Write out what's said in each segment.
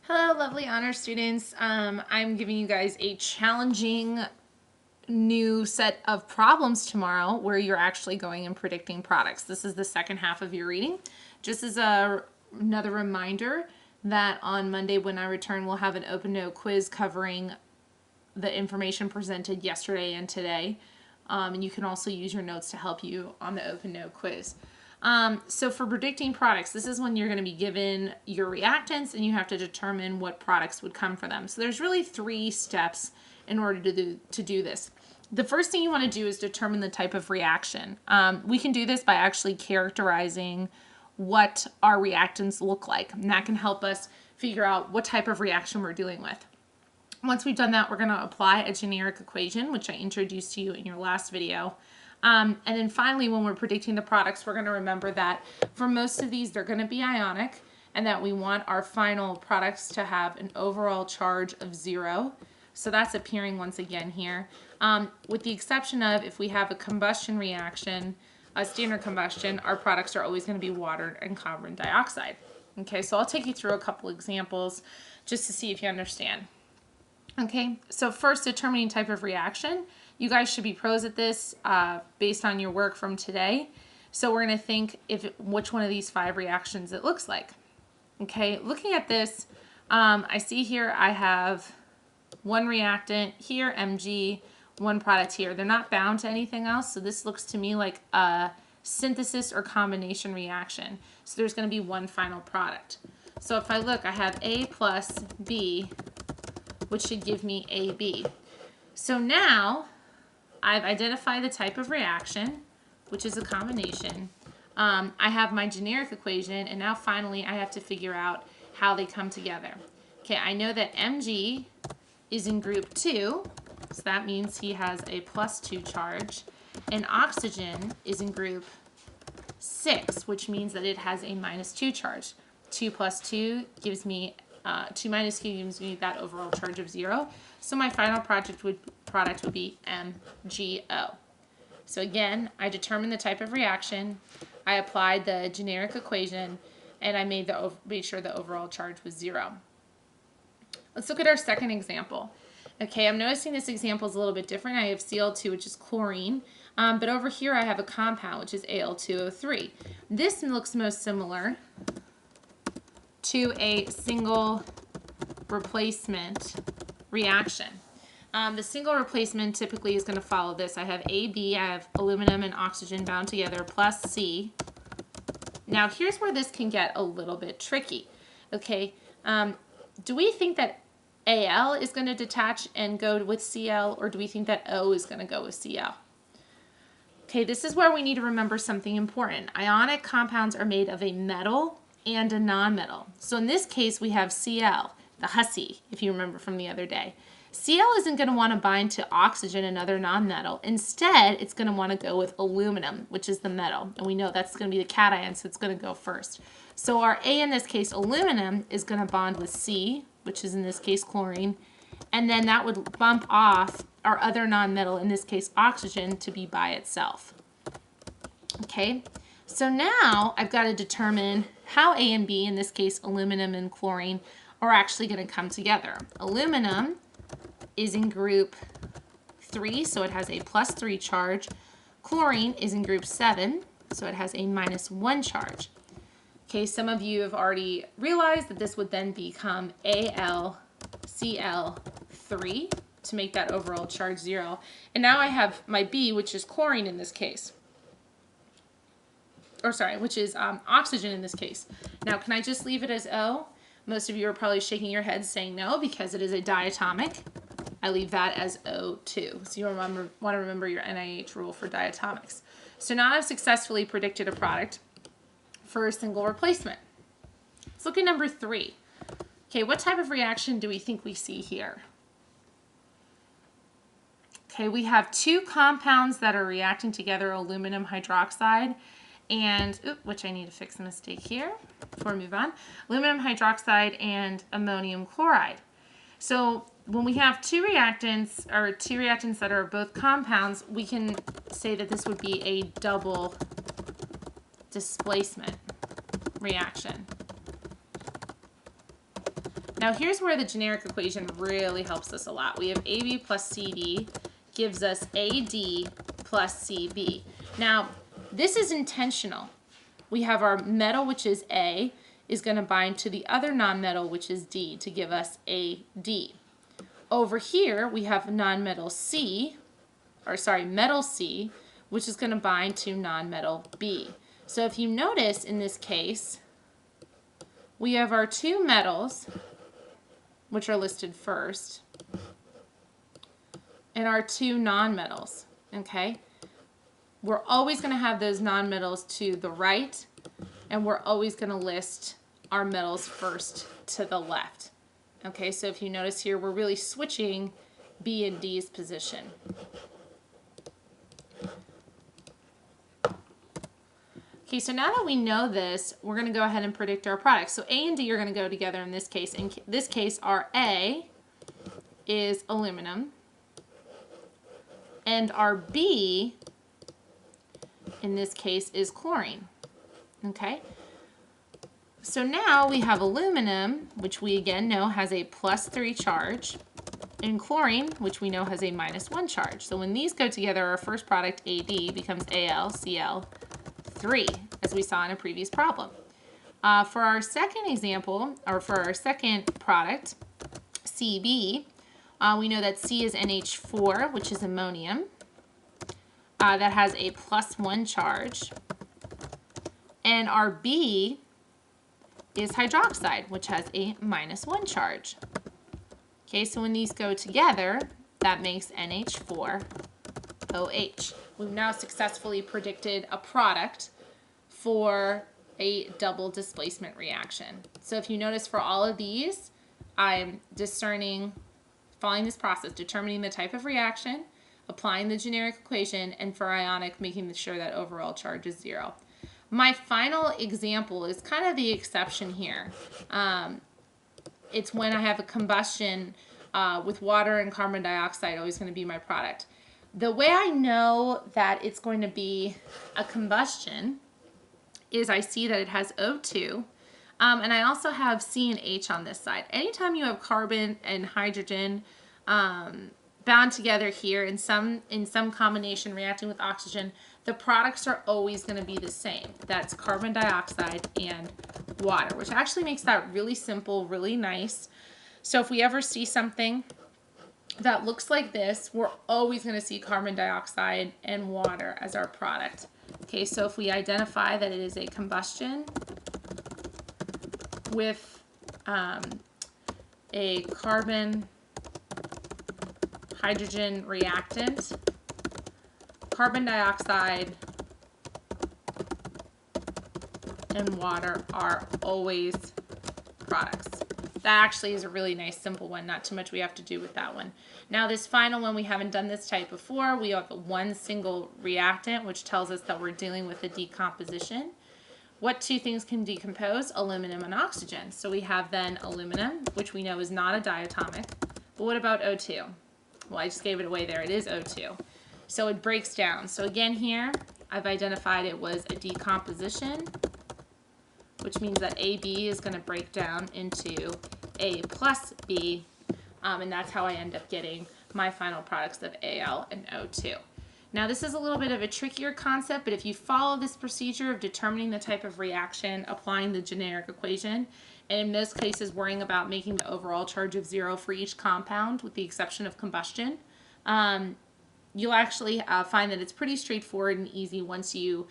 Hello, lovely honor students. I'm giving you guys a challenging new set of problems tomorrow where you're actually going and predicting products. This is the second half of your reading. Just as another reminder that on Monday when I return, we'll have an open note quiz covering the information presented yesterday and today. And you can also use your notes to help you on the open note quiz. So for predicting products, this is when you're going to be given your reactants and you have to determine what products would come for them. So there's really 3 steps in order to do this. The first thing you want to do is determine the type of reaction. We can do this by actually characterizing what our reactants look like, and that can help us figure out what type of reaction we're dealing with. Once we've done that, we're going to apply a generic equation, which I introduced to you in your last video. And then finally, when we're predicting the products, we're going to remember that for most of these, they're going to be ionic, and that we want our final products to have an overall charge of 0. So that's appearing once again here. With the exception of if we have a combustion reaction, a standard combustion, our products are always going to be water and carbon dioxide. Okay, so I'll take you through a couple examples just to see if you understand. Okay, so first, determining type of reaction. You guys should be pros at this based on your work from today. So we're going to think which one of these 5 reactions it looks like. Okay, looking at this, I see here I have one reactant here, Mg, one product here. They're not bound to anything else, so this looks to me like a synthesis or combination reaction. So there's going to be one final product. So if I look, I have A plus B, which should give me AB. So now I've identified the type of reaction, which is a combination. I have my generic equation, and now finally I have to figure out how they come together. Okay, I know that Mg is in group 2, so that means he has a +2 charge, and oxygen is in group 6, which means that it has a -2 charge. 2 plus 2 gives me 2 minus Q gives me that overall charge of 0. So my final product would be MgO. So again, I determined the type of reaction, I applied the generic equation, and I made sure the overall charge was 0. Let's look at our second example. Okay, I'm noticing this example is a little bit different. I have Cl2, which is chlorine, but over here I have a compound, which is Al2O3. This looks most similar to a single replacement reaction. The single replacement typically is going to follow this. I have AB, I have aluminum and oxygen bound together, plus C. Now here's where this can get a little bit tricky. Okay, do we think that Al is going to detach and go with Cl, or do we think that O is going to go with Cl? Okay, this is where we need to remember something important. Ionic compounds are made of a metal and a nonmetal. So in this case, we have Cl, the hussy, if you remember from the other day. Cl isn't going to want to bind to oxygen, another nonmetal. Instead, it's going to want to go with aluminum, which is the metal. And we know that's going to be the cation, so it's going to go first. So our A, in this case, aluminum, is going to bond with C, which is in this case chlorine. And then that would bump off our other nonmetal, in this case oxygen, to be by itself. Okay? So now I've got to determine how A and B, in this case aluminum and chlorine, are actually going to come together. Aluminum is in group 3, so it has a +3 charge. Chlorine is in group 7, so it has a -1 charge. Okay, some of you have already realized that this would then become AlCl3 to make that overall charge 0. And now I have my B, which is chlorine in this case. Or sorry, which is oxygen in this case. Now, can I just leave it as O? Most of you are probably shaking your heads saying no, because it is a diatomic. I leave that as O2. So you want to remember your NIH rule for diatomics. So now I've successfully predicted a product for a single replacement. Let's look at number 3. Okay, what type of reaction do we think we see here? Okay, we have 2 compounds that are reacting together, aluminum hydroxide and, which I need to fix a mistake here before we move on, aluminum hydroxide and ammonium chloride. So when we have 2 reactants, or 2 reactants that are both compounds, we can say that this would be a double displacement reaction. Now here's where the generic equation really helps us a lot. We have AB plus CD gives us AD plus CB. Now this is intentional. We have our metal, which is A, is going to bind to the other nonmetal, which is D, to give us AD. Over here we have nonmetal C, or sorry, metal C, which is going to bind to nonmetal B. So if you notice in this case, we have our two metals, which are listed first, and our two nonmetals, okay? We're always going to have those nonmetals to the right, and we're always going to list our metals first to the left. Okay, so if you notice here, we're really switching B and D's position. Okay, so now that we know this, we're going to go ahead and predict our products. So A and D are going to go together in this case. In this case, our A is aluminum, and our B, in this case, is chlorine. Okay, so now we have aluminum, which we again know has a +3 charge, and chlorine, which we know has a -1 charge. So when these go together, our first product, AD, becomes AlCl3, as we saw in a previous problem. For our second example, or for our second product, CB, we know that C is NH4, which is ammonium. That has a +1 charge. And our B is hydroxide, which has a -1 charge. Okay, so when these go together, that makes NH4OH. We've now successfully predicted a product for a double displacement reaction. So if you notice for all of these, I'm discerning, following this process, determining the type of reaction, applying the generic equation, and for ionic, making sure that overall charge is 0. My final example is kind of the exception here. It's when I have a combustion with water and carbon dioxide always going to be my product. The way I know that it's going to be a combustion is I see that it has O2, and I also have C and H on this side. Anytime you have carbon and hydrogen bound together here in some combination reacting with oxygen, the products are always going to be the same. That's carbon dioxide and water, which actually makes that really simple, really nice. So if we ever see something that looks like this, we're always going to see carbon dioxide and water as our product. Okay, so if we identify that it is a combustion with a carbon hydrogen reactant, carbon dioxide and water are always products. That actually is a really nice simple one. Not too much we have to do with that one. Now this final one, we haven't done this type before. We have one single reactant, which tells us that we're dealing with a decomposition. What two things can decompose? Aluminum and oxygen. So we have then aluminum, which we know is not a diatomic. But what about O2? Well, I just gave it away there. It is O2. So it breaks down. So again here, I've identified it was a decomposition, which means that AB is going to break down into A plus B, and that's how I end up getting my final products of Al and O2. Now this is a little bit of a trickier concept, but if you follow this procedure of determining the type of reaction, applying the generic equation, and in most cases worrying about making the overall charge of 0 for each compound with the exception of combustion, you'll actually find that it's pretty straightforward and easy once you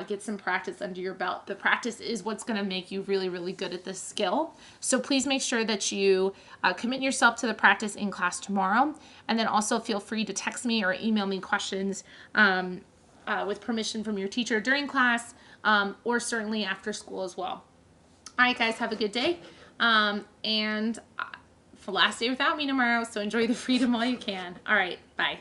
get some practice under your belt. The practice is what's going to make you really, really good at this skill. So please make sure that you commit yourself to the practice in class tomorrow. And then also feel free to text me or email me questions with permission from your teacher during class or certainly after school as well. All right, guys, have a good day. And for last day without me tomorrow, so enjoy the freedom while you can. All right, bye.